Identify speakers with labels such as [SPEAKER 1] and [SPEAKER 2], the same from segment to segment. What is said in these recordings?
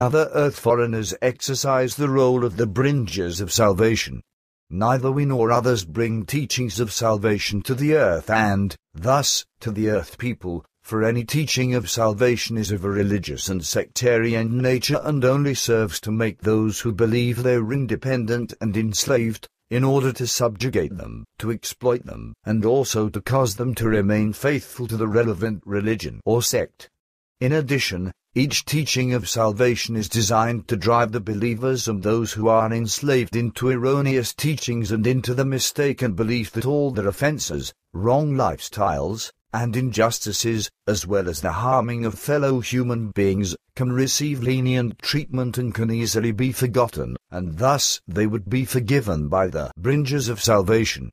[SPEAKER 1] Other earth foreigners exercise the role of the bringers of salvation. Neither we nor others bring teachings of salvation to the earth and, thus, to the earth people, for any teaching of salvation is of a religious and sectarian nature and only serves to make those who believe they are independent and enslaved, in order to subjugate them, to exploit them, and also to cause them to remain faithful to the relevant religion or sect. In addition, each teaching of salvation is designed to drive the believers and those who are enslaved into erroneous teachings and into the mistaken belief that all their offenses, wrong lifestyles, and injustices, as well as the harming of fellow human beings, can receive lenient treatment and can easily be forgotten, and thus they would be forgiven by the bringers of salvation.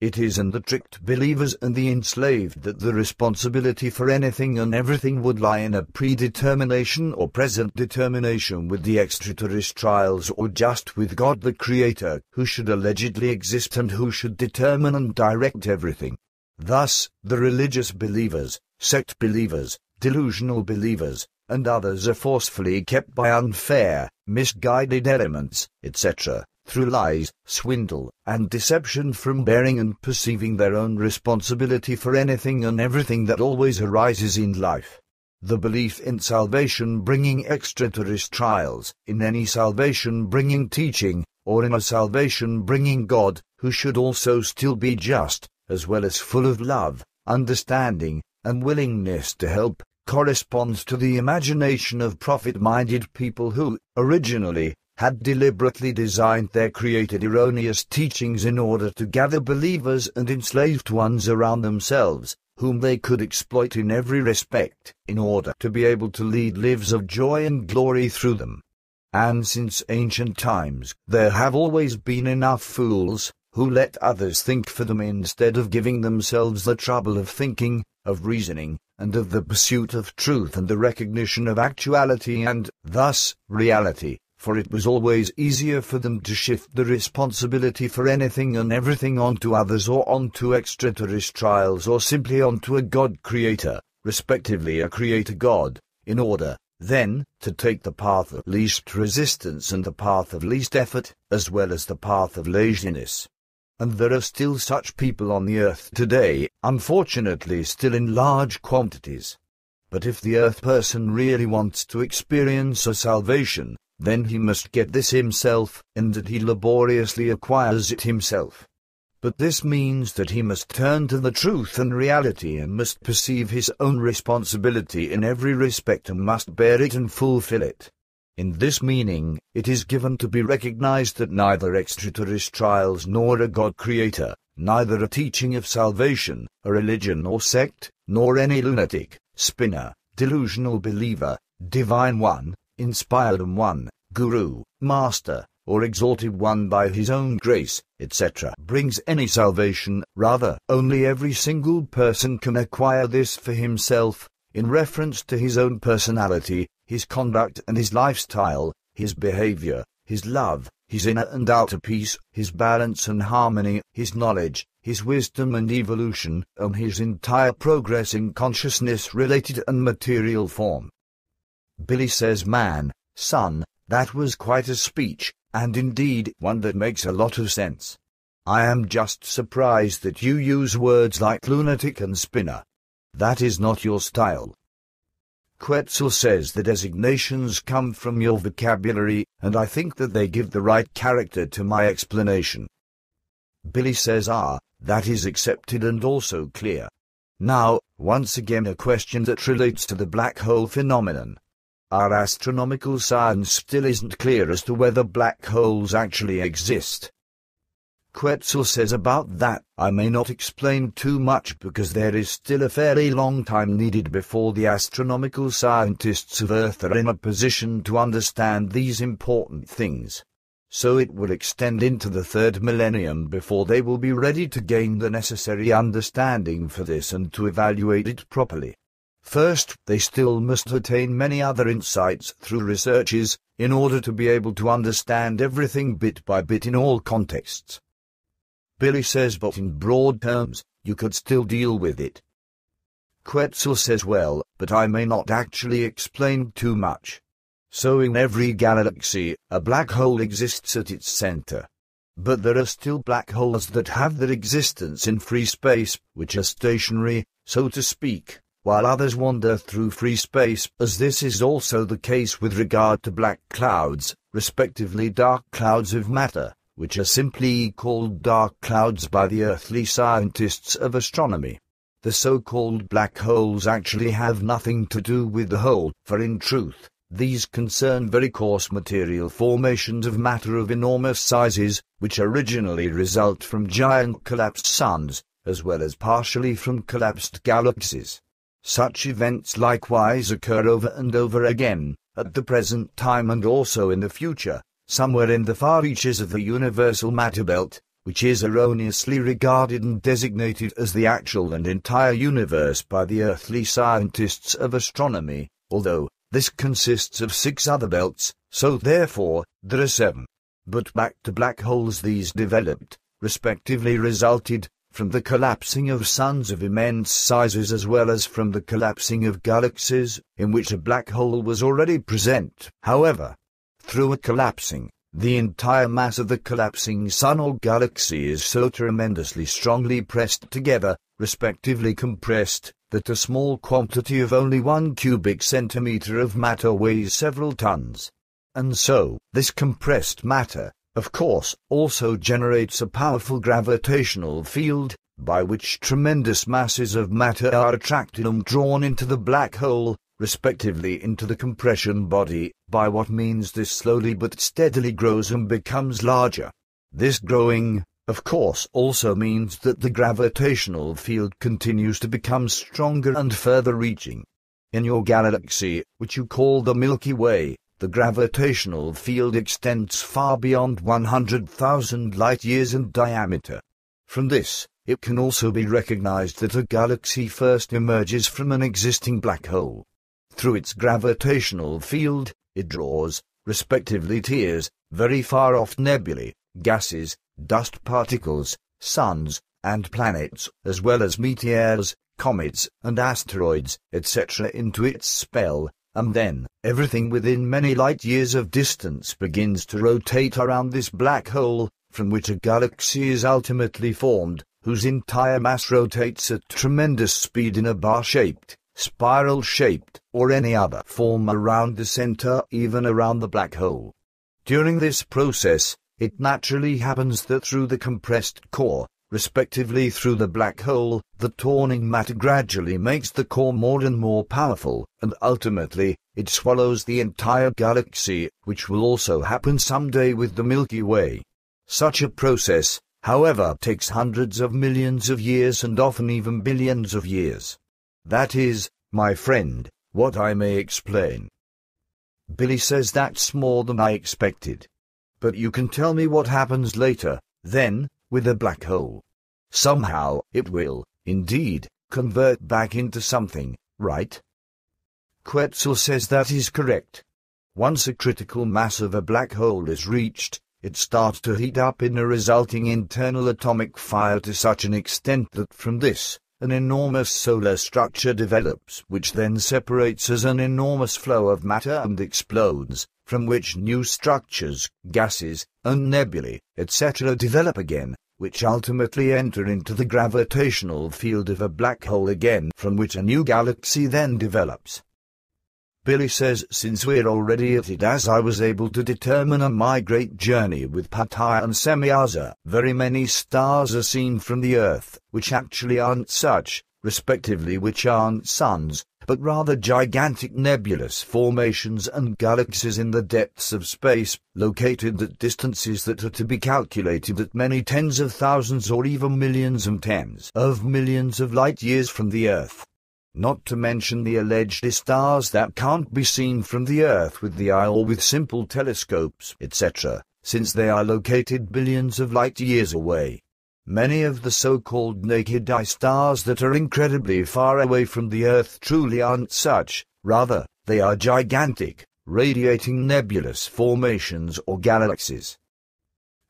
[SPEAKER 1] It is in the tricked believers and the enslaved that the responsibility for anything and everything would lie in a predetermination or present determination with the extraterrestrials or just with God the Creator, who should allegedly exist and who should determine and direct everything. Thus, the religious believers, sect believers, delusional believers, and others are forcefully kept by unfair, misguided elements, etc., through lies, swindle, and deception from bearing and perceiving their own responsibility for anything and everything that always arises in life. The belief in salvation bringing extraterrestrials, in any salvation bringing teaching, or in a salvation bringing God, who should also still be just, as well as full of love, understanding, and willingness to help, corresponds to the imagination of profit-minded people who, originally, had deliberately designed their created erroneous teachings in order to gather believers and enslaved ones around themselves, whom they could exploit in every respect, in order to be able to lead lives of joy and glory through them. And since ancient times, there have always been enough fools, who let others think for them instead of giving themselves the trouble of thinking, of reasoning, and of the pursuit of truth and the recognition of actuality and, thus, reality. For it was always easier for them to shift the responsibility for anything and everything onto others or onto extraterrestrials or simply onto a God-creator, respectively a creator God, in order, then, to take the path of least resistance and the path of least effort, as well as the path of laziness. And there are still such people on the earth today, unfortunately still in large quantities. But if the earth person really wants to experience a salvation, then he must get this himself, and that he laboriously acquires it himself. But this means that he must turn to the truth and reality and must perceive his own responsibility in every respect and must bear it and fulfill it. In this meaning, it is given to be recognized that neither extraterrestrials nor a God-creator, neither a teaching of salvation, a religion or sect, nor any lunatic, spinner, delusional believer, divine one, inspired one, guru, master, or exalted one by his own grace, etc., brings any salvation. Rather, only every single person can acquire this for himself, in reference to his own personality, his conduct and his lifestyle, his behavior, his love, his inner and outer peace, his balance and harmony, his knowledge, his wisdom and evolution, and his entire progress in consciousness-related and material form. Billy says, "Man, son, that was quite a speech, and indeed one that makes a lot of sense. I am just surprised that you use words like lunatic and spinner. That is not your style." Quetzal says the designations come from your vocabulary, and I think that they give the right character to my explanation. Billy says, that is accepted and also clear. Now, once again a question that relates to the black hole phenomenon. Our astronomical science still isn't clear as to whether black holes actually exist. Quetzal says about that, I may not explain too much because there is still a fairly long time needed before the astronomical scientists of Earth are in a position to understand these important things. So it will extend into the third millennium before they will be ready to gain the necessary understanding for this and to evaluate it properly. First, they still must attain many other insights through researches, in order to be able to understand everything bit by bit in all contexts. Billy says, but in broad terms, you could still deal with it. Quetzal says, well, but I may not actually explain too much. So in every galaxy, a black hole exists at its center. But there are still black holes that have their existence in free space, which are stationary, so to speak, while others wander through free space, as this is also the case with regard to black clouds, respectively dark clouds of matter, which are simply called dark clouds by the earthly scientists of astronomy. The so-called black holes actually have nothing to do with the hole, for in truth, these concern very coarse material formations of matter of enormous sizes, which originally result from giant collapsed suns, as well as partially from collapsed galaxies. Such events likewise occur over and over again, at the present time and also in the future, somewhere in the far reaches of the universal matter belt, which is erroneously regarded and designated as the actual and entire universe by the earthly scientists of astronomy, although this consists of 6 other belts, so therefore, there are 7. But back to black holes, these developed, respectively resulted, from the collapsing of suns of immense sizes as well as from the collapsing of galaxies, in which a black hole was already present. However, through a collapsing, the entire mass of the collapsing sun or galaxy is so tremendously strongly pressed together, respectively compressed, that a small quantity of only 1 cubic centimeter of matter weighs several tons. And so, this compressed matter, of course, also generates a powerful gravitational field, by which tremendous masses of matter are attracted and drawn into the black hole, respectively into the compression body, by what means this slowly but steadily grows and becomes larger. This growing, of course, also means that the gravitational field continues to become stronger and further reaching. In your galaxy, which you call the Milky Way, the gravitational field extends far beyond 100,000 light-years in diameter. From this, it can also be recognized that a galaxy first emerges from an existing black hole. Through its gravitational field, it draws, respectively tears, very far-off nebulae, gases, dust particles, suns, and planets, as well as meteors, comets, and asteroids, etc. into its spell, and then, everything within many light-years of distance begins to rotate around this black hole, from which a galaxy is ultimately formed, whose entire mass rotates at tremendous speed in a bar-shaped, spiral-shaped, or any other form around the center, even around the black hole. During this process, it naturally happens that through the compressed core, respectively through the black hole, the turning matter gradually makes the core more and more powerful, and ultimately, it swallows the entire galaxy, which will also happen someday with the Milky Way. Such a process, however, takes hundreds of millions of years and often even billions of years. That is, my friend, what I may explain. Billy says that's more than I expected. But you can tell me what happens later, then, with a black hole. Somehow, it will, indeed, convert back into something, right? Quetzal says that is correct. Once a critical mass of a black hole is reached, it starts to heat up in a resulting internal atomic fire to such an extent that from this, an enormous solar structure develops, which then separates as an enormous flow of matter and explodes, from which new structures, gases, and nebulae, etc. develop again, which ultimately enter into the gravitational field of a black hole again, from which a new galaxy then develops. Billy says, since we're already at it, as I was able to determine on my great journey with Pattaya and Semyaza, very many stars are seen from the Earth, which actually aren't such, respectively which aren't suns, but rather gigantic nebulous formations and galaxies in the depths of space, located at distances that are to be calculated at many tens of thousands or even millions and tens of millions of light-years from the Earth. Not to mention the alleged stars that can't be seen from the Earth with the eye or with simple telescopes, etc., since they are located billions of light-years away. Many of the so-called naked eye stars that are incredibly far away from the Earth truly aren't such, rather, they are gigantic, radiating nebulous formations or galaxies.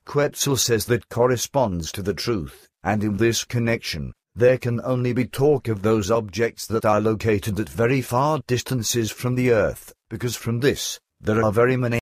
[SPEAKER 1] Quetzal says that corresponds to the truth, and in this connection, there can only be talk of those objects that are located at very far distances from the Earth, because from this, There are very many